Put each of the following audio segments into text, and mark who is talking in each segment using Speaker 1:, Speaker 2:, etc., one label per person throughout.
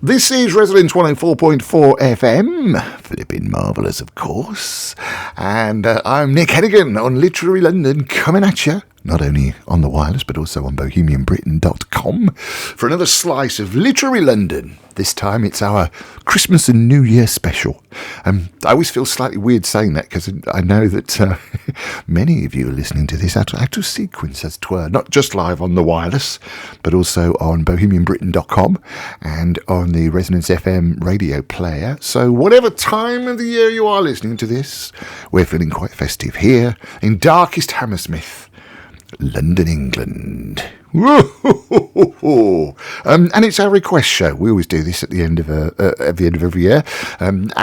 Speaker 1: This is Residence 104.4 FM, flipping marvellous of course, and I'm Nick Hennegan on Literary London, coming at you, not only on the wireless but also on bohemianbritain.com for another slice of Literary London. This time it's our Christmas and New Year special. I always feel slightly weird saying that because I know that many of you are listening to this out of sequence, as 'twere, not just live on the wireless, but also on bohemianbritain.com and on the Resonance FM radio player. So whatever time of the year you are listening to this, we're feeling quite festive here in darkest Hammersmith, London, England. And it's our request show. We always do this at the end of every year, and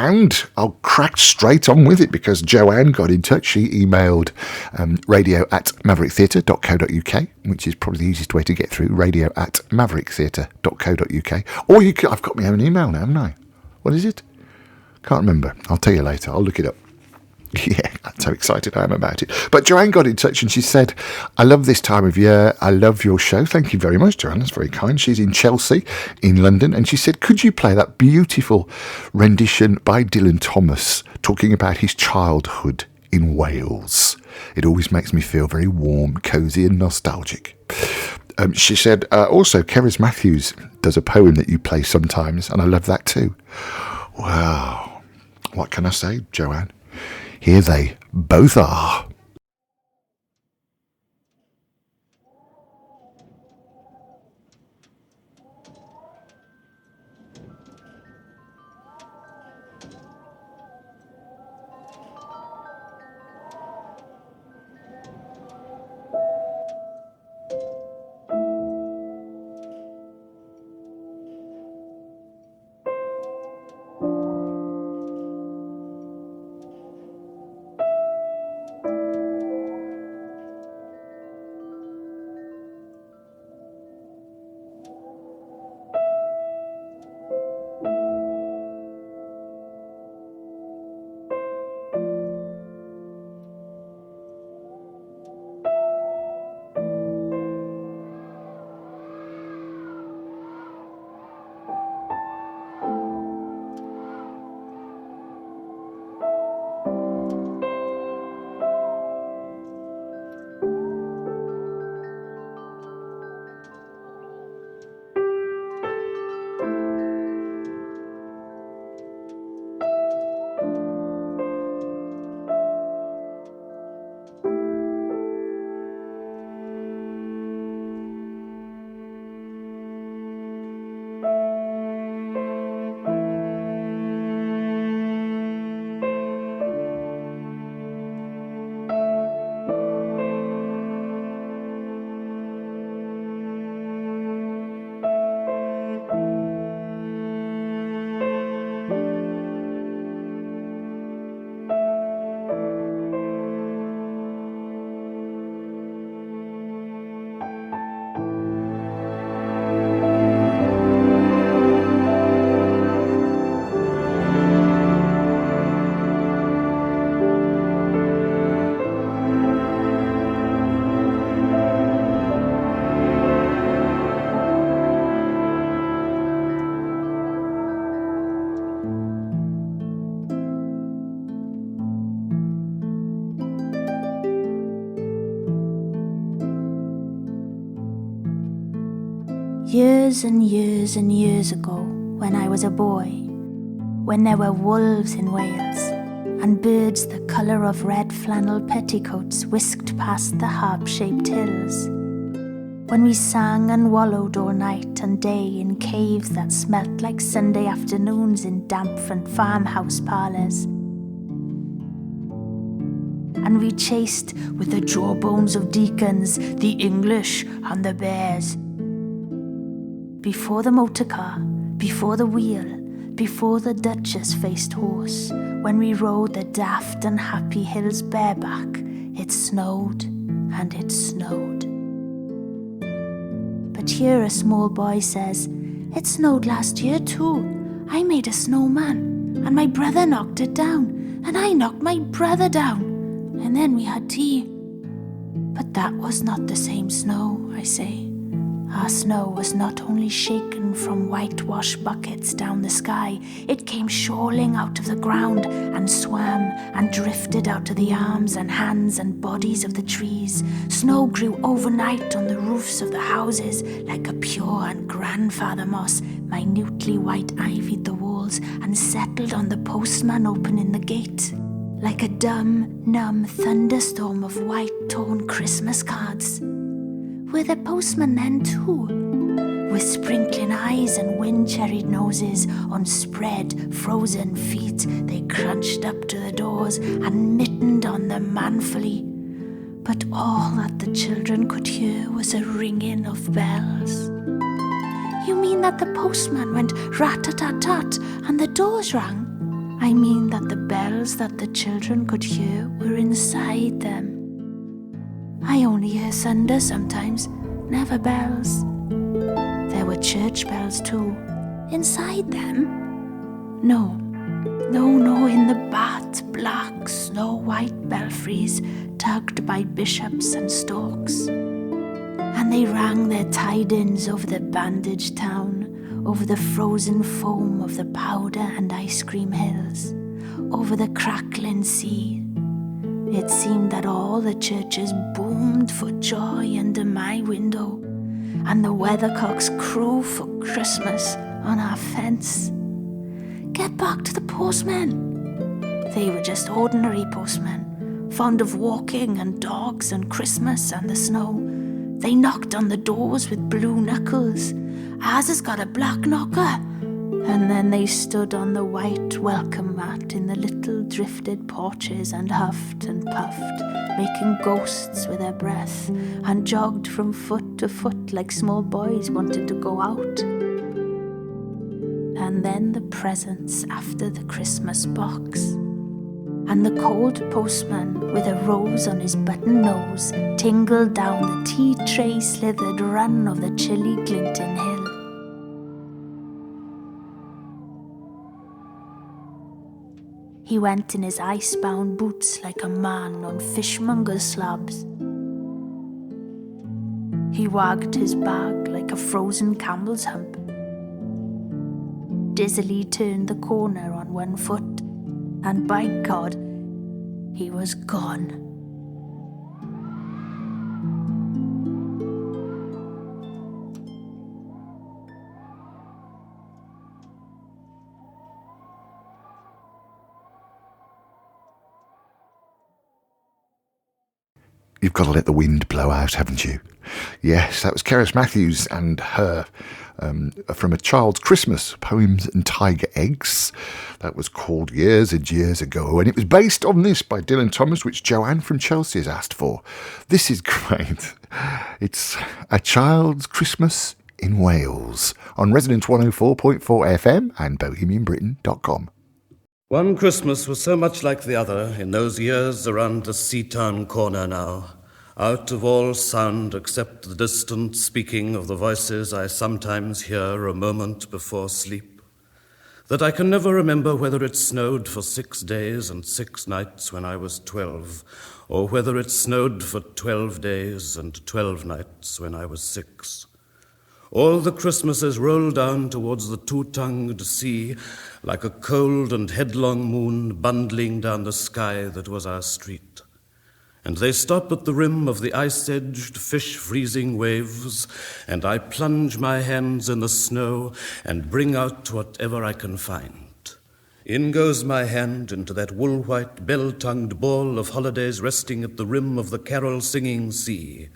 Speaker 1: I'll crack straight on with it because Joanne got in touch. She emailed radio@mavericktheatre.co.uk, which is probably the easiest way to get through. radio@mavericktheatre.co.uk, or I've got my own email now, haven't I? What is it? Can't remember. I'll tell you later. I'll look it up. Yeah, that's how excited I am about it. But Joanne got in touch and she said, I love this time of year. I love your show. Thank you very much, Joanne. That's very kind. She's in Chelsea, in London. And she said, could you play that beautiful rendition by Dylan Thomas talking about his childhood in Wales? It always makes me feel very warm, cosy and nostalgic. She said, also, Cerys Matthews does a poem that you play sometimes. And I love that too. Wow. What can I say, Joanne? Here they both are.
Speaker 2: Years and years and years ago, when I was a boy, when there were wolves in Wales, and birds the colour of red flannel petticoats whisked past the harp-shaped hills, when we sang and wallowed all night and day in caves that smelt like Sunday afternoons in damp front farmhouse parlours, and we chased with the jawbones of deacons the English and the bears. Before the motor car, before the wheel, before the Duchess-faced horse, when we rode the daft and happy hills bareback, it snowed and it snowed. But here a small boy says, it snowed last year too. I made a snowman, and my brother knocked it down, and I knocked my brother down, and then we had tea. But that was not the same snow, I say. Our snow was not only shaken from whitewash buckets down the sky, it came shoaling out of the ground and swam and drifted out to the arms and hands and bodies of the trees. Snow grew overnight on the roofs of the houses like a pure and grandfather moss, minutely white-ivied the walls and settled on the postman opening the gate. Like a dumb, numb thunderstorm of white torn Christmas cards. Were the postmen then too? With sprinkling eyes and wind-cherried noses, on spread, frozen feet, they crunched up to the doors and mittened on them manfully. But all that the children could hear was a ringing of bells. You mean that the postman went rat-a-tat-tat and the doors rang? I mean that the bells that the children could hear were inside them. I only hear thunder sometimes, never bells. There were church bells too. Inside them? No, in the bat, black, snow-white belfries tugged by bishops and storks. And they rang their tidings over the bandaged town, over the frozen foam of the powder and ice cream hills, over the crackling sea. It seemed that all the churches boomed for joy under my window, and the weathercocks crew for Christmas on our fence. Get back to the postmen. They were just ordinary postmen, fond of walking and dogs and Christmas and the snow. They knocked on the doors with blue knuckles. Ours has got a black knocker. And then they stood on the white welcome mat in the little drifted porches and huffed and puffed, making ghosts with their breath, and jogged from foot to foot like small boys wanted to go out. And then the presents after the Christmas box. And the cold postman, with a rose on his button nose, tingled down the tea-tray slithered run of the chilly glinting hill. He went in his ice-bound boots like a man on fishmonger's slabs. He wagged his bag like a frozen camel's hump. Dizzily turned the corner on one foot, and by God, he was gone.
Speaker 1: You've got to let the wind blow out, haven't you? Yes, that was Cerys Matthews and her from A Child's Christmas, Poems and Tiger Eggs. That was called years and years ago, and it was based on this by Dylan Thomas, which Joanne from Chelsea has asked for. This is great. It's A Child's Christmas in Wales on Resonance 104.4 FM and bohemianbritain.com.
Speaker 3: One Christmas was so much like the other in those years around the Seatown corner now, out of all sound except the distant speaking of the voices I sometimes hear a moment before sleep, that I can never remember whether it snowed for 6 days and 6 nights when I was 12, or whether it snowed for 12 days and 12 nights when I was 6. All the Christmases roll down towards the two-tongued sea like a cold and headlong moon bundling down the sky that was our street. And they stop at the rim of the ice-edged, fish-freezing waves, and I plunge my hands in the snow and bring out whatever I can find. In goes my hand into that wool-white, bell-tongued ball of holidays resting at the rim of the carol-singing sea.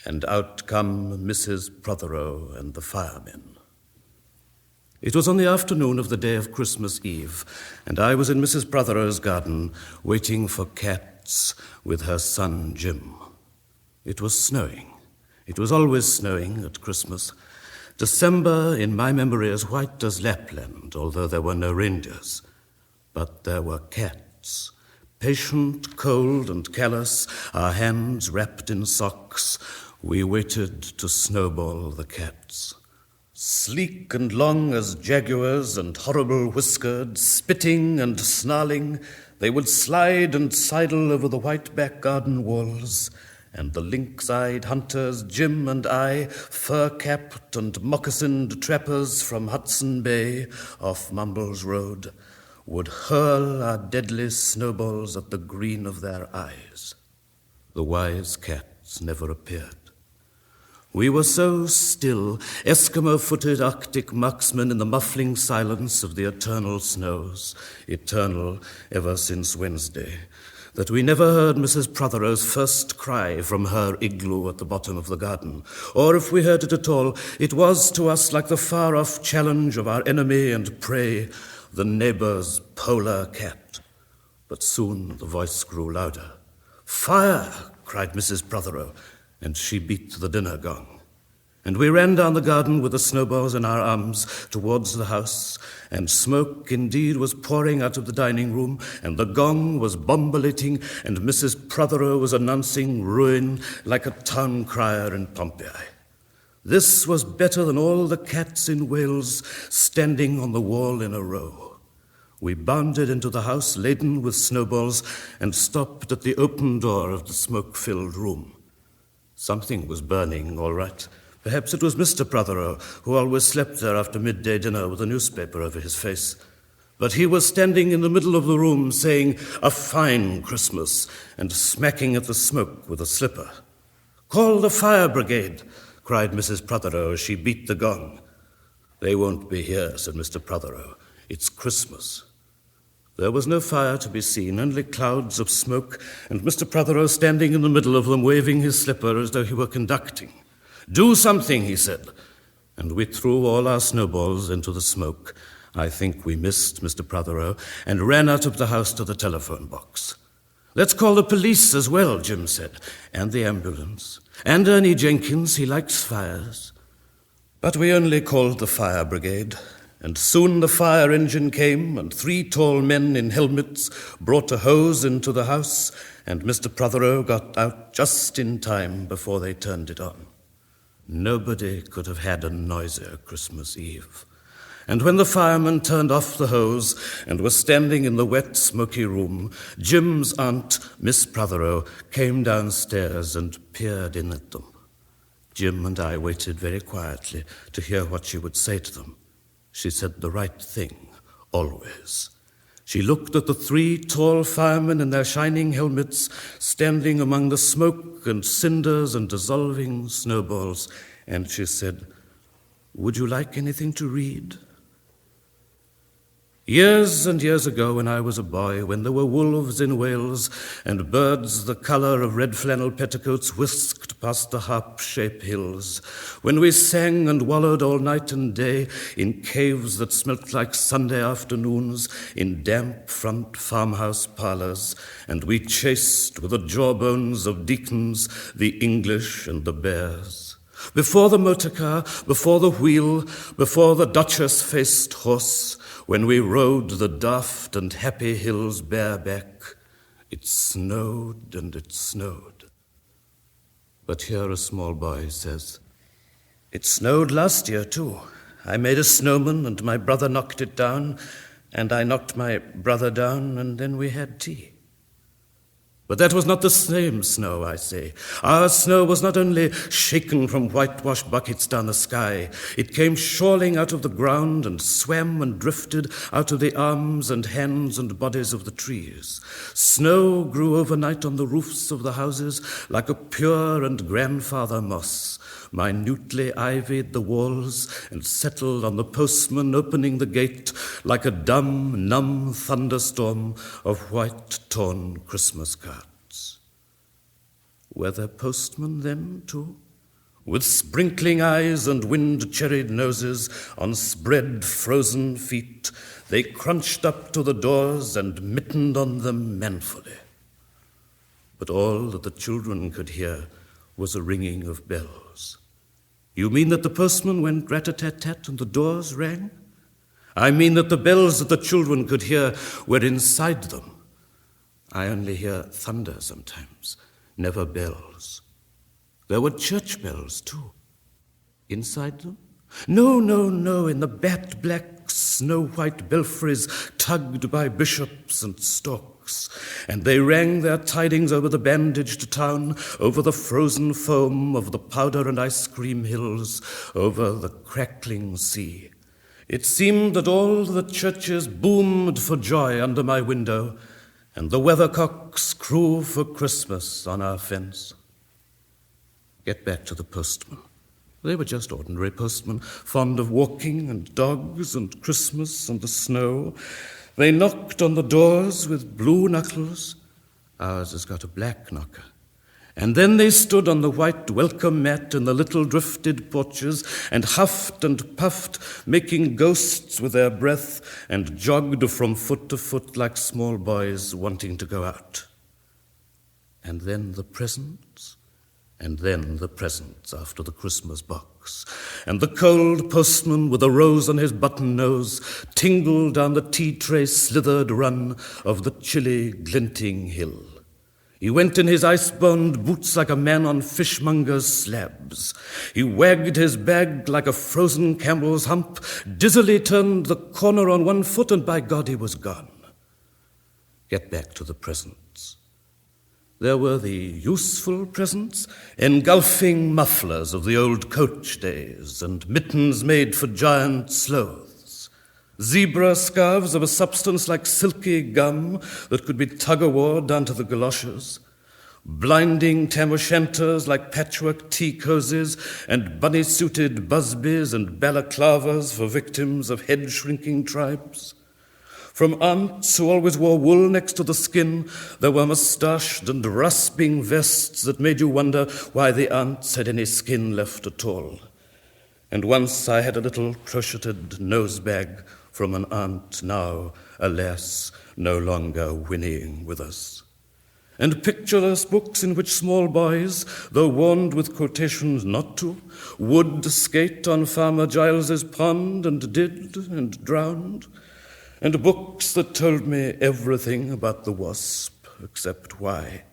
Speaker 3: And out come Mrs. Prothero and the firemen. It was on the afternoon of the day of Christmas Eve, and I was in Mrs. Prothero's garden waiting for Cats with her son Jim. It was snowing. It was always snowing at Christmas. December, in my memory, as white as Lapland, although there were no reindeers. But there were cats. Patient, cold, and callous, our hands wrapped in socks, we waited to snowball the cats. Sleek and long as jaguars and horrible-whiskered, spitting and snarling, they would slide and sidle over the white back garden walls, and the lynx-eyed hunters, Jim and I, fur-capped and moccasined trappers from Hudson Bay off Mumbles Road, would hurl our deadly snowballs at the green of their eyes. The wise cats never appeared. We were so still, Eskimo-footed Arctic marksmen in the muffling silence of the eternal snows, eternal ever since Wednesday, that we never heard Mrs. Prothero's first cry from her igloo at the bottom of the garden, or if we heard it at all, it was to us like the far-off challenge of our enemy and prey, the neighbor's polar cat. But soon the voice grew louder. "Fire!" cried Mrs. Prothero, and she beat the dinner gong. And we ran down the garden with the snowballs in our arms towards the house, and smoke indeed was pouring out of the dining room, and the gong was bombolating, and Mrs. Prothero was announcing ruin like a town crier in Pompeii. This was better than all the cats in Wales standing on the wall in a row. We bounded into the house laden with snowballs and stopped at the open door of the smoke-filled room. Something was burning, all right. Perhaps it was Mr. Prothero, who always slept there after midday dinner with a newspaper over his face. But he was standing in the middle of the room saying, "A fine Christmas," and smacking at the smoke with a slipper. "Call the fire brigade," cried Mrs. Prothero as she beat the gong. "They won't be here," said Mr. Prothero. "It's Christmas." There was no fire to be seen, only clouds of smoke, and Mr. Prothero standing in the middle of them, waving his slipper as though he were conducting. "Do something," he said, and we threw all our snowballs into the smoke. I think we missed Mr. Prothero, and ran out of the house to the telephone box. "Let's call the police as well," Jim said, "and the ambulance. And Ernie Jenkins, he likes fires." But we only called the fire brigade, and soon the fire engine came, and 3 tall men in helmets brought a hose into the house, and Mr. Prothero got out just in time before they turned it on. Nobody could have had a noisier Christmas Eve. And when the fireman turned off the hose and was standing in the wet, smoky room, Jim's aunt, Miss Prothero, came downstairs and peered in at them. Jim and I waited very quietly to hear what she would say to them. She said the right thing, always. She looked at the 3 tall firemen in their shining helmets, standing among the smoke and cinders and dissolving snowballs, and she said, "Would you like anything to read?" Years and years ago, when I was a boy, when there were wolves in Wales and birds the colour of red flannel petticoats whisked past the harp-shaped hills, when we sang and wallowed all night and day in caves that smelt like Sunday afternoons, in damp front farmhouse parlours, and we chased with the jawbones of deacons the English and the bears. Before the motor car, before the wheel, before the Duchess-faced horse, when we rode the daft and happy hills bareback, it snowed and it snowed. But here a small boy says, "It snowed last year too. I made a snowman and my brother knocked it down, and I knocked my brother down, and then we had tea." But that was not the same snow, I say. Our snow was not only shaken from whitewashed buckets down the sky, it came shawling out of the ground and swam and drifted out of the arms and hands and bodies of the trees. Snow grew overnight on the roofs of the houses like a pure and grandfather moss, minutely ivied the walls and settled on the postman opening the gate like a dumb, numb thunderstorm of white, torn Christmas cards. Were there postmen then, too? With sprinkling eyes and wind-cherried noses, on spread frozen feet, they crunched up to the doors and mittened on them manfully. But all that the children could hear was a ringing of bells. "You mean that the postman went rat-a-tat-tat and the doors rang?" "I mean that the bells that the children could hear were inside them. I only hear thunder sometimes, never bells. There were church bells, too. Inside them? No, in the bat-black, snow-white belfries tugged by bishops and storks. cooks, and they rang their tidings over the bandaged town, over the frozen foam of the powder and ice cream hills, over the crackling sea. It seemed that all the churches boomed for joy under my window, and the weathercocks crew for Christmas on our fence. Get back to the postmen. They were just ordinary postmen, fond of walking and dogs and Christmas and the snow. They knocked on the doors with blue knuckles. Ours has got a black knocker. And then they stood on the white welcome mat in the little drifted porches and huffed and puffed, making ghosts with their breath, and jogged from foot to foot like small boys wanting to go out. And then the presents, and then the presents after the Christmas box. And the cold postman with a rose on his button nose tingled down the tea-tray slithered run of the chilly, glinting hill. He went in his ice-bound boots like a man on fishmonger's slabs. He wagged his bag like a frozen camel's hump, dizzily turned the corner on one foot, and by God he was gone. Get back to the presents. There were the useful presents, engulfing mufflers of the old coach days, and mittens made for giant sloths. Zebra scarves of a substance like silky gum that could be tug-o-war down to the galoshes. Blinding tam-o'-shanters like patchwork tea cozies, and bunny-suited busbies and balaclavas for victims of head-shrinking tribes. From aunts who always wore wool next to the skin, there were moustached and rasping vests that made you wonder why the aunts had any skin left at all. And once I had a little crocheted nose-bag from an aunt now, alas, no longer whinnying with us. And pictureless books in which small boys, though warned with quotations not to, would skate on Farmer Giles's pond and did and drowned. And books that told me everything about the wasp, except why.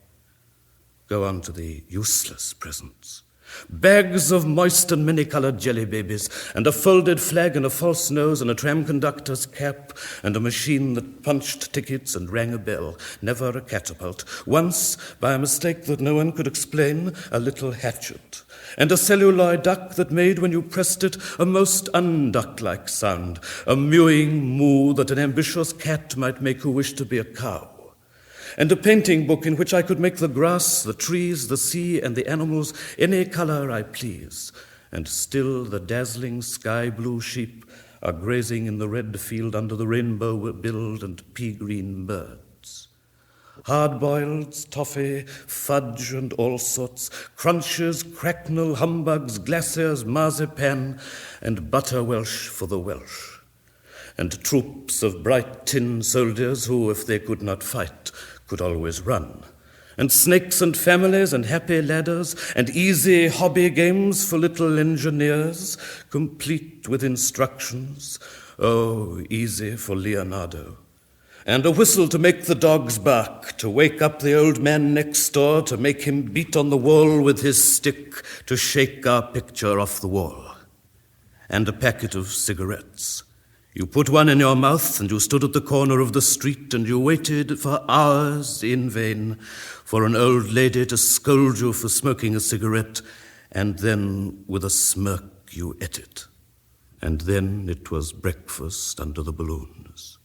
Speaker 3: Go on to the useless presents. Bags of moist and many-colored jelly babies, and a folded flag and a false nose and a tram conductor's cap, and a machine that punched tickets and rang a bell, never a catapult. Once, by a mistake that no one could explain, a little hatchet, and a celluloid duck that made, when you pressed it, a most unduck-like sound, a mewing moo that an ambitious cat might make who wished to be a cow. And a painting book in which I could make the grass, the trees, the sea, and the animals any color I please. And still the dazzling sky-blue sheep are grazing in the red field under the rainbow-billed and pea-green birds. Hard-boileds, toffee, fudge, and all sorts, crunches, cracknel, humbugs, glaciers, marzipan, and butter Welsh for the Welsh. And troops of bright tin soldiers who, if they could not fight, could always run, and snakes and families and happy ladders, and easy hobby games for little engineers, complete with instructions, oh, easy for Leonardo, and a whistle to make the dogs bark, to wake up the old man next door, to make him beat on the wall with his stick, to shake our picture off the wall, and a packet of cigarettes. You put one in your mouth, and you stood at the corner of the street, and you waited for hours in vain for an old lady to scold you for smoking a cigarette, and then, with a smirk, you ate it. And then it was breakfast under the balloons.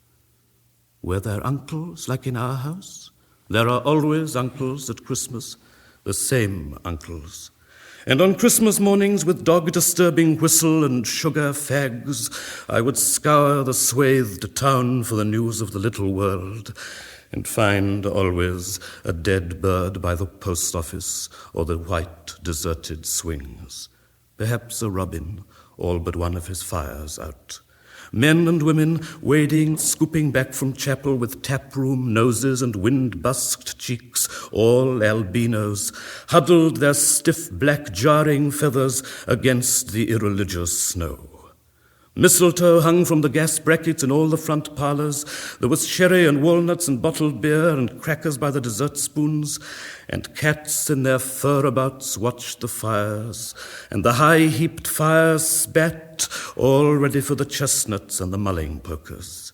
Speaker 3: Were there uncles like in our house? There are always uncles at Christmas, the same uncles. And on Christmas mornings, with dog-disturbing whistle and sugar fags, I would scour the swathed town for the news of the little world, and find always a dead bird by the post office or the white deserted swings. Perhaps a robin, all but one of his fires out. Men and women wading, scooping back from chapel with taproom noses and wind-busked cheeks, all albinos, huddled their stiff black jarring feathers against the irreligious snow. Mistletoe hung from the gas brackets in all the front parlors. There was sherry and walnuts and bottled beer and crackers by the dessert spoons, and cats in their fur-abouts watched the fires, and the high-heaped fires spat, all ready for the chestnuts and the mulling pokers.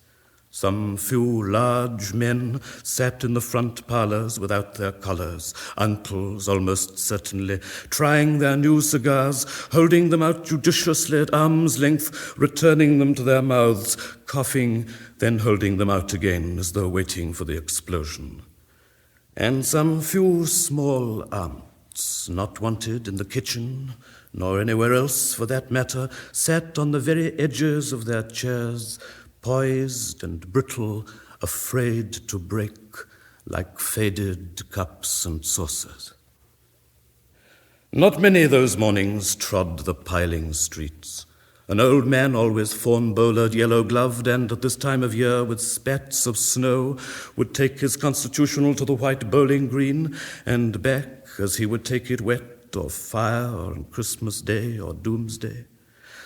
Speaker 3: Some few large men sat in the front parlours without their collars, uncles almost certainly, trying their new cigars, holding them out judiciously at arm's length, returning them to their mouths, coughing, then holding them out again as though waiting for the explosion. And some few small aunts, not wanted in the kitchen, nor anywhere else for that matter, sat on the very edges of their chairs, poised and brittle, afraid to break, like faded cups and saucers. Not many those mornings trod the piling streets. An old man, always fawn-bowlered, yellow-gloved, and at this time of year with spats of snow, would take his constitutional to the white bowling green, and back as he would take it wet or fire or on Christmas Day or Doomsday.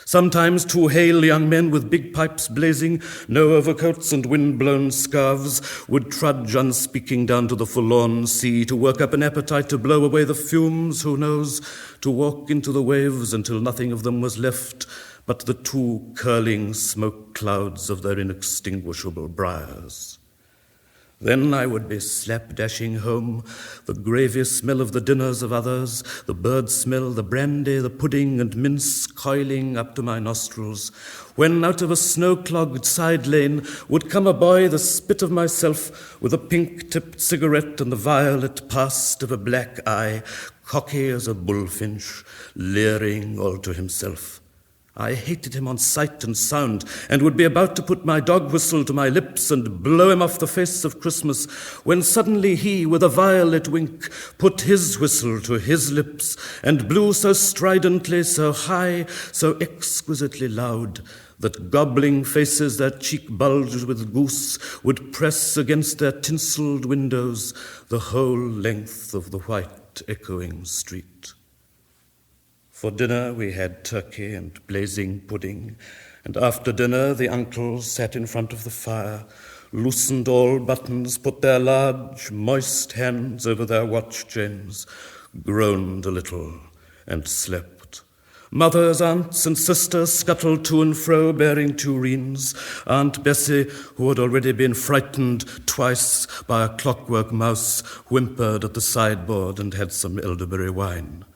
Speaker 3: Sometimes 2 hale young men with big pipes blazing, no overcoats and wind-blown scarves, would trudge unspeaking down to the forlorn sea to work up an appetite to blow away the fumes, who knows, to walk into the waves until nothing of them was left but the 2 curling smoke clouds of their inextinguishable briars. Then I would be slapdashing home, the gravy smell of the dinners of others, the bird smell, the brandy, the pudding and mince coiling up to my nostrils, when out of a snow-clogged side lane would come a boy the spit of myself, with a pink-tipped cigarette and the violet past of a black eye, cocky as a bullfinch, leering all to himself. I hated him on sight and sound, and would be about to put my dog whistle to my lips and blow him off the face of Christmas, when suddenly he, with a violet wink, put his whistle to his lips, and blew so stridently, so high, so exquisitely loud, that gobbling faces that cheek bulged with goose would press against their tinselled windows the whole length of the white echoing street. For dinner we had turkey and blazing pudding, and after dinner the uncles sat in front of the fire, loosened all buttons, put their large, moist hands over their watch chains, groaned a little, and slept. Mothers, aunts, and sisters scuttled to and fro, bearing tureens. Aunt Bessie, who had already been frightened twice by a clockwork mouse, whimpered at the sideboard and had some elderberry wine.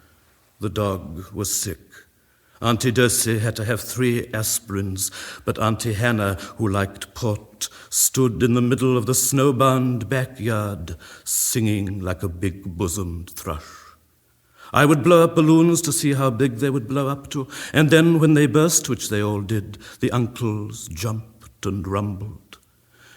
Speaker 3: The dog was sick. Auntie Dursey had to have 3 aspirins, but Auntie Hannah, who liked port, stood in the middle of the snowbound backyard, singing like a big-bosomed thrush. I would blow up balloons to see how big they would blow up to, and then when they burst, which they all did, the uncles jumped and rumbled.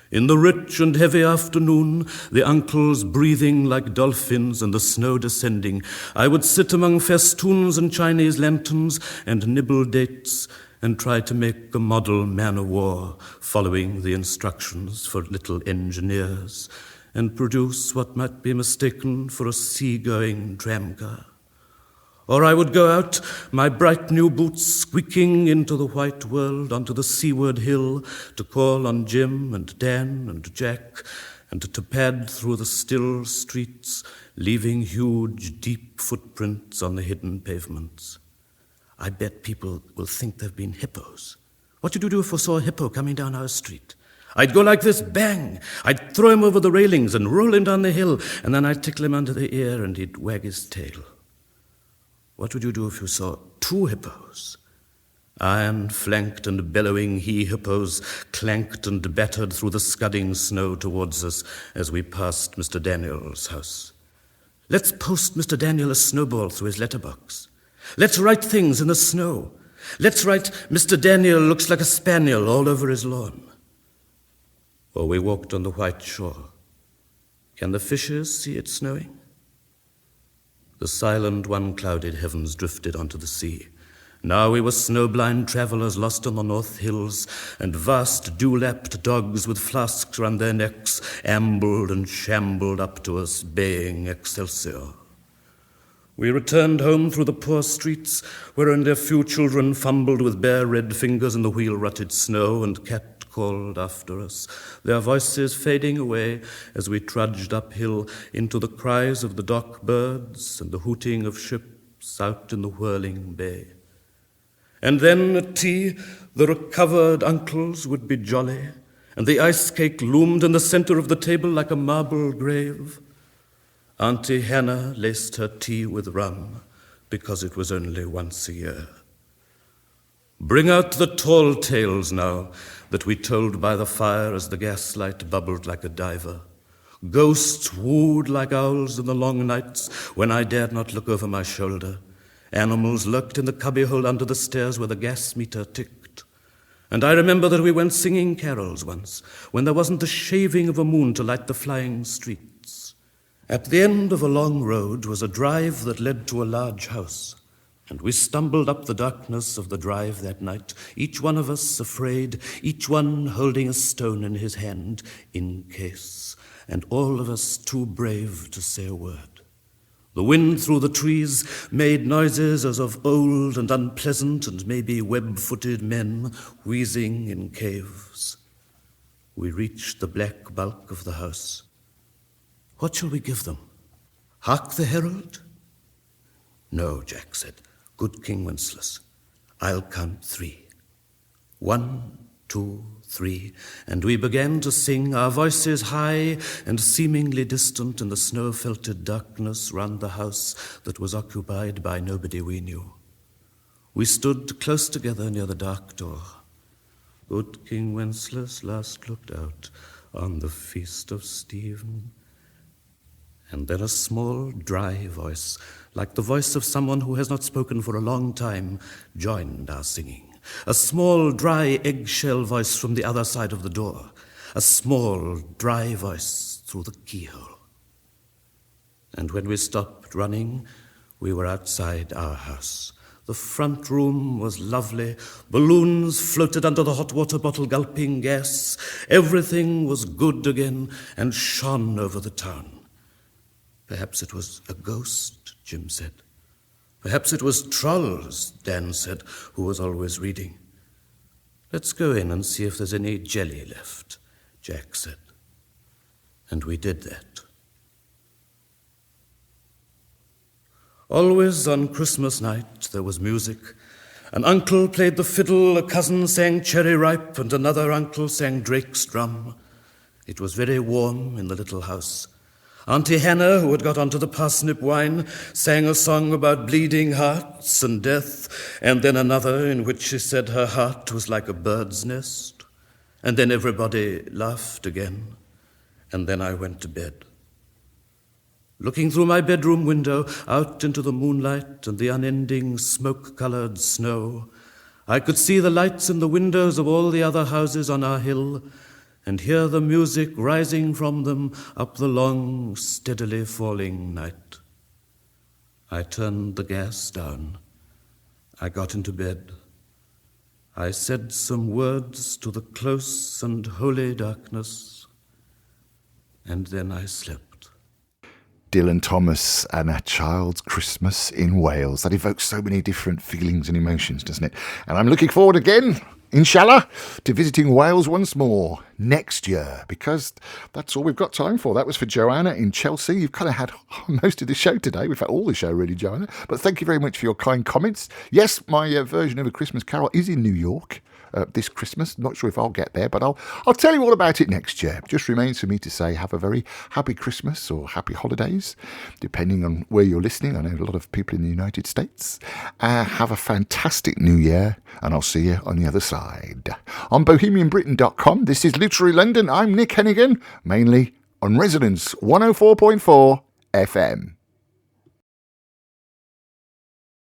Speaker 3: In the rich and heavy afternoon, the uncles breathing like dolphins and the snow descending, I would sit among festoons and Chinese lanterns and nibble dates and try to make a model man-of-war following the instructions for little engineers and produce what might be mistaken for a sea-going tramcar. Or I would go out, my bright new boots squeaking into the white world onto the seaward hill to call on Jim and Dan and Jack and to pad through the still streets, leaving huge, deep footprints on the hidden pavements. I bet people will think they've been hippos. What would you do if we saw a hippo coming down our street? I'd go like this, bang! I'd throw him over the railings and roll him down the hill, and then I'd tickle him under the ear and he'd wag his tail. What would you do if you saw 2 hippos? Iron-flanked and bellowing he-hippos clanked and battered through the scudding snow towards us as we passed Mr. Daniel's house. Let's post Mr. Daniel a snowball through his letterbox. Let's write things in the snow. Let's write, Mr. Daniel looks like a spaniel all over his lawn. Or we walked on the white shore. Can the fishes see it snowing? The silent, one-clouded heavens drifted onto the sea. Now we were snow-blind travelers lost on the north hills, and vast dew-lapped dogs with flasks round their necks ambled and shambled up to us, baying Excelsior. We returned home through the poor streets, wherein their few children fumbled with bare red fingers in the wheel-rutted snow, and cat-called after us, their voices fading away as we trudged uphill into the cries of the dock birds and the hooting of ships out in the whirling bay. And then at tea, the recovered uncles would be jolly, and the ice cake loomed in the center of the table like a marble grave. Auntie Hannah laced her tea with rum, because it was only once a year. Bring out the tall tales now that we told by the fire as the gaslight bubbled like a diver. Ghosts wooed like owls in the long nights when I dared not look over my shoulder. Animals lurked in the cubbyhole under the stairs where the gas meter ticked. And I remember that we went singing carols once when there wasn't the shaving of a moon to light the flying streets. At the end of a long road was a drive that led to a large house. And we stumbled up the darkness of the drive that night, each one of us afraid, each one holding a stone in his hand in case, and all of us too brave to say a word. The wind through the trees made noises as of old and unpleasant and maybe web-footed men wheezing in caves. We reached the black bulk of the house. What shall we give them? Hark the herald? No, Jack said. Good King Wenceslas, I'll count 3. 1, 2, 3, and we began to sing, our voices high and seemingly distant in the snow-felted darkness round the house that was occupied by nobody we knew. We stood close together near the dark door. Good King Wenceslas last looked out on the feast of Stephen. And then a small, dry voice, like the voice of someone who has not spoken for a long time, joined our singing. A small, dry, eggshell voice from the other side of the door. A small, dry voice through the keyhole. And when we stopped running, we were outside our house. The front room was lovely. Balloons floated under the hot water bottle gulping gas. Everything was good again and shone over the town. Perhaps it was a ghost, Jim said. Perhaps it was trolls, Dan said, who was always reading. Let's go in and see if there's any jelly left, Jack said. And we did that. Always on Christmas night there was music. An uncle played the fiddle, a cousin sang Cherry Ripe, and another uncle sang Drake's drum. It was very warm in the little house. Auntie Hannah, who had got onto the parsnip wine, sang a song about bleeding hearts and death, and then another in which she said her heart was like a bird's nest. And then everybody laughed again, and then I went to bed. Looking through my bedroom window out into the moonlight and the unending smoke-colored snow, I could see the lights in the windows of all the other houses on our hill, and hear the music rising from them up the long, steadily falling night. I turned the gas down. I got into bed. I said some words to the close and holy darkness, and then I slept.
Speaker 1: Dylan Thomas and A Child's Christmas in Wales. That evokes so many different feelings and emotions, doesn't it? And I'm looking forward again, inshallah, to visiting Wales once more next year, because that's all we've got time for. That was for Joanna in Chelsea. You've kind of had most of the show today. We've had all the show really, Joanna. But thank you very much for your kind comments. Yes, my version of A Christmas Carol is in New York this Christmas. Not sure if I'll get there, but I'll tell you all about it next year. It just remains for me to say have a very happy Christmas or happy holidays, depending on where you're listening. I know a lot of people in the United States. Have a fantastic new year, and I'll see you on the other side. On bohemianbritain.com, this is Literary London. I'm Nick Hennegan, mainly on Resonance 104.4 FM.